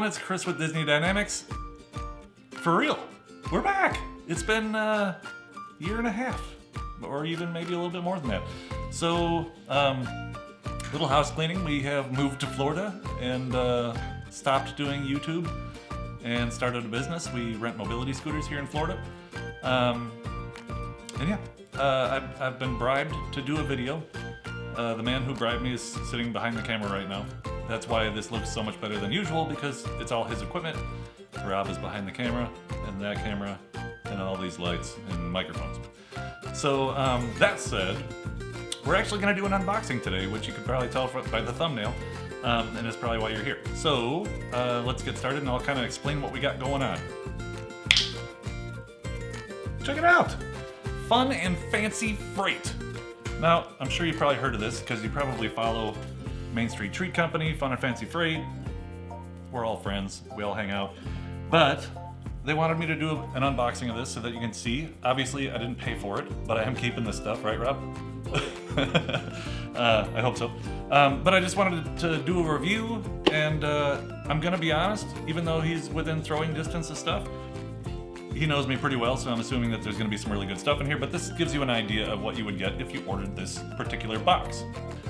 it's Chris with Disney Dynamicks. For real, we're back. It's been a year and a half, or even maybe a little bit more than that. So, little house cleaning. We have moved to Florida and stopped doing YouTube and started a business. We rent mobility scooters here in Florida. And yeah, I've been bribed to do a video. The man who bribed me is sitting behind the camera right now. That's why this looks so much better than usual, because it's all his equipment. Rob is behind the camera, and that camera, and all these lights and microphones. So, that said, we're actually going to do an unboxing today, which you could probably tell by the thumbnail, and it's probably why you're here. So, let's get started, and I'll kind of explain what we got going on. Check it out! Fun and Fancy Freight. Now, I'm sure you've probably heard of this, because you probably follow Main Street Treat Company, Fun and Fancy Freight. We're all friends, we all hang out. But they wanted me to do an unboxing of this so that you can see. Obviously, I didn't pay for it, but I am keeping this stuff, right, Rob? I hope so. But I just wanted to do a review, and I'm gonna be honest, even though he's within throwing distance of stuff, he knows me pretty well, so I'm assuming that there's gonna be some really good stuff in here, but this gives you an idea of what you would get if you ordered this particular box.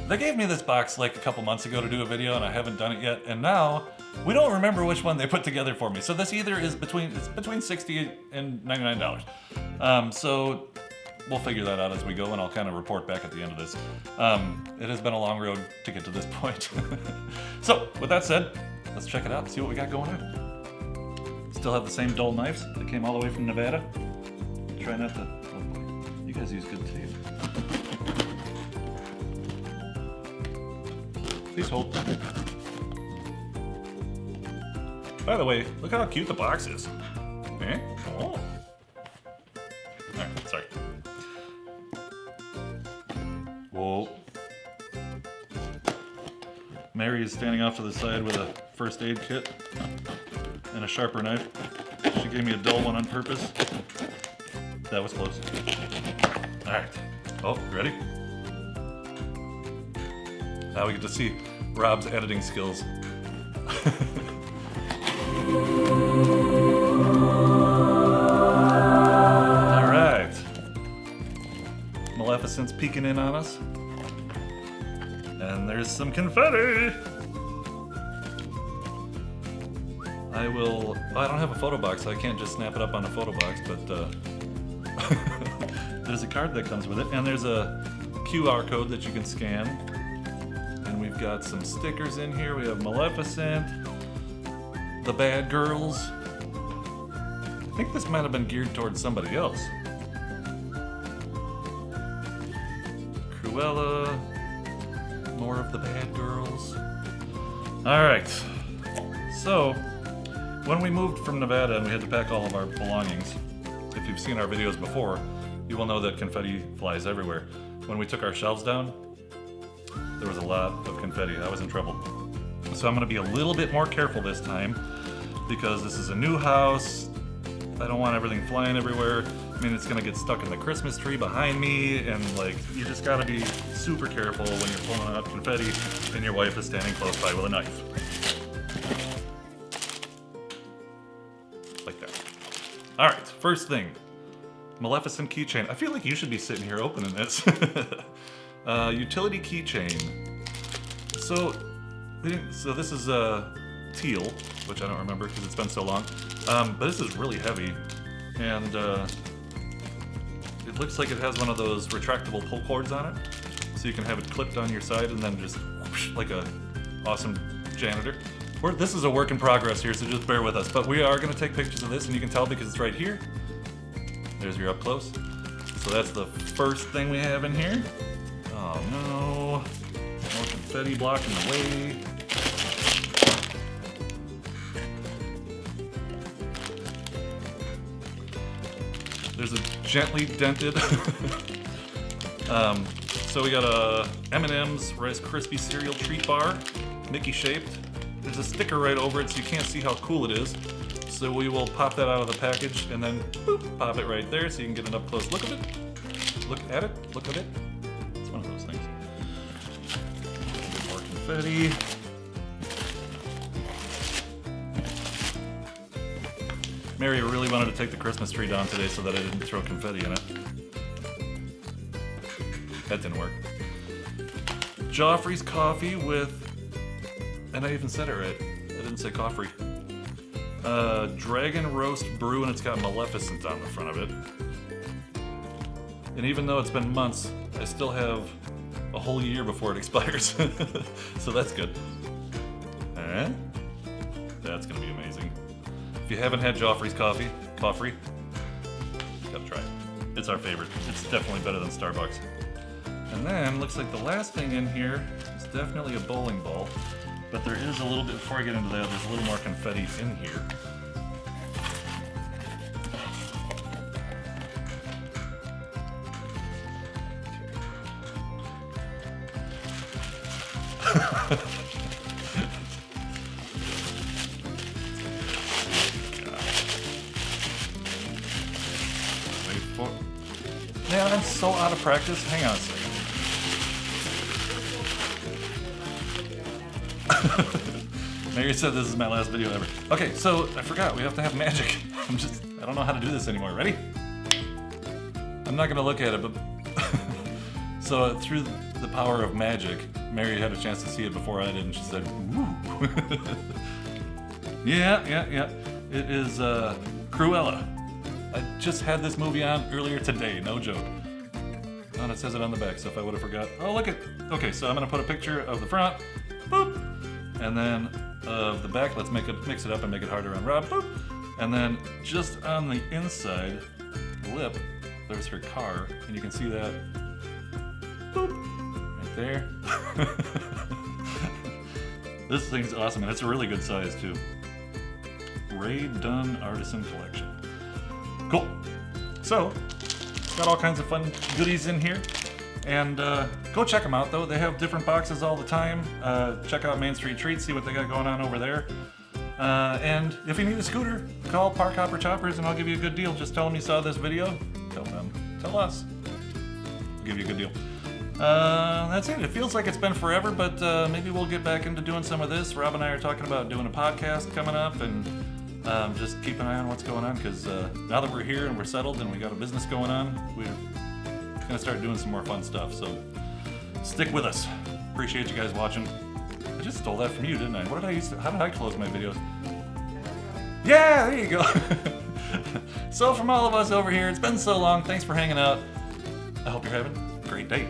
They gave me this box like a couple months ago to do a video, and I haven't done it yet, and now we don't remember which one they put together for me. So this either is between $60 and $99. So we'll figure that out as we go, and I'll kind of report back at the end of this. It has been a long road to get to this point. So with that said, let's check it out and see what we got going on. Still have the same dull knives that came all the way from Nevada. Try not to, oh, you guys use good tape. Please hold. By the way, look how cute the box is. Eh? Oh. Alright, sorry. Whoa. Mary is standing off to the side with a first aid kit and a sharper knife. She gave me a dull one on purpose. That was close. Alright. Oh, ready? Now we get to see Rob's editing skills. Alright. Maleficent's peeking in on us. And there's some confetti! I don't have a photo box, so I can't just snap it up on a photo box, but there's a card that comes with it, and there's a QR code that you can scan. And we've got some stickers in here. We have Maleficent, the bad girls. I think this might have been geared towards somebody else. Cruella, more of the bad girls. Alright, so when we moved from Nevada and we had to pack all of our belongings, if you've seen our videos before, you will know that confetti flies everywhere. When we took our shelves down, there was a lot of confetti. I was in trouble. So I'm gonna be a little bit more careful this time, because this is a new house. I don't want everything flying everywhere. I mean, it's gonna get stuck in the Christmas tree behind me, and like, you just gotta be super careful when you're pulling out confetti and your wife is standing close by with a knife. Like that. All right, first thing, Maleficent keychain. I feel like you should be sitting here opening this. Utility keychain. So this is teal, which I don't remember because it's been so long. But this is really heavy, and it looks like it has one of those retractable pull cords on it, so you can have it clipped on your side and then just whoosh, like a awesome janitor. This is a work in progress here, so just bear with us. But we are going to take pictures of this, and you can tell because it's right here. There's your up close. So that's the first thing we have in here. Oh no, more confetti blocking the way. There's a gently dented, so we got a M&M's Rice Krispie cereal treat bar, Mickey shaped. There's a sticker right over it so you can't see how cool it is. So we will pop that out of the package and then boop, pop it right there so you can get an up close look of it. Look at it, look at it. It's one of those things. A bit more confetti. Mary really wanted to take the Christmas tree down today so that I didn't throw confetti in it. That didn't work. Joffrey's coffee with, and I even said it right. I didn't say coffee. Dragon roast brew, and it's got Maleficent on the front of it. And even though it's been months, I still have a whole year before it expires. So that's good. That's gonna be amazing. If you haven't had Joffrey's coffee, you gotta try it. It's our favorite. It's definitely better than Starbucks. And then, looks like the last thing in here is definitely a bowling ball. But there is a little bit, before I get into that, there's a little more confetti in here. Man, I'm so out of practice. Hang on a second. Mary said this is my last video ever. Okay, so I forgot, we have to have magic. I don't know how to do this anymore. Ready? I'm not gonna look at it, but so through the power of magic, Mary had a chance to see it before I did, and she said, "Ooh." Yeah. It is Cruella. I just had this movie on earlier today, no joke. Oh, and it says it on the back, so if I would have forgot. Oh, look at. Okay, so I'm gonna put a picture of the front, boop, and then of the back. Let's mix it up and make it harder on Rob, boop, and then just on the inside lip, there's her car, and you can see that, boop, right there. This thing's awesome, and it's a really good size too. Ray Dunn Artisan Collection. Cool. So, got all kinds of fun goodies in here. And go check them out, though. They have different boxes all the time. Check out Main Street Treats, see what they got going on over there. And if you need a scooter, call Park Hopper Choppers and I'll give you a good deal. Just tell them you saw this video. Tell them. Tell us. I'll give you a good deal. That's it. It feels like it's been forever, but maybe we'll get back into doing some of this. Rob and I are talking about doing a podcast coming up, and just keep an eye on what's going on, because now that we're here and we're settled and we got a business going on, we're gonna start doing some more fun stuff. So stick with us. Appreciate you guys watching. I just stole that from you, didn't I? What did I use? How did I close my videos? Yeah, there you go. So from all of us over here, it's been so long. Thanks for hanging out. I hope you're having a great day.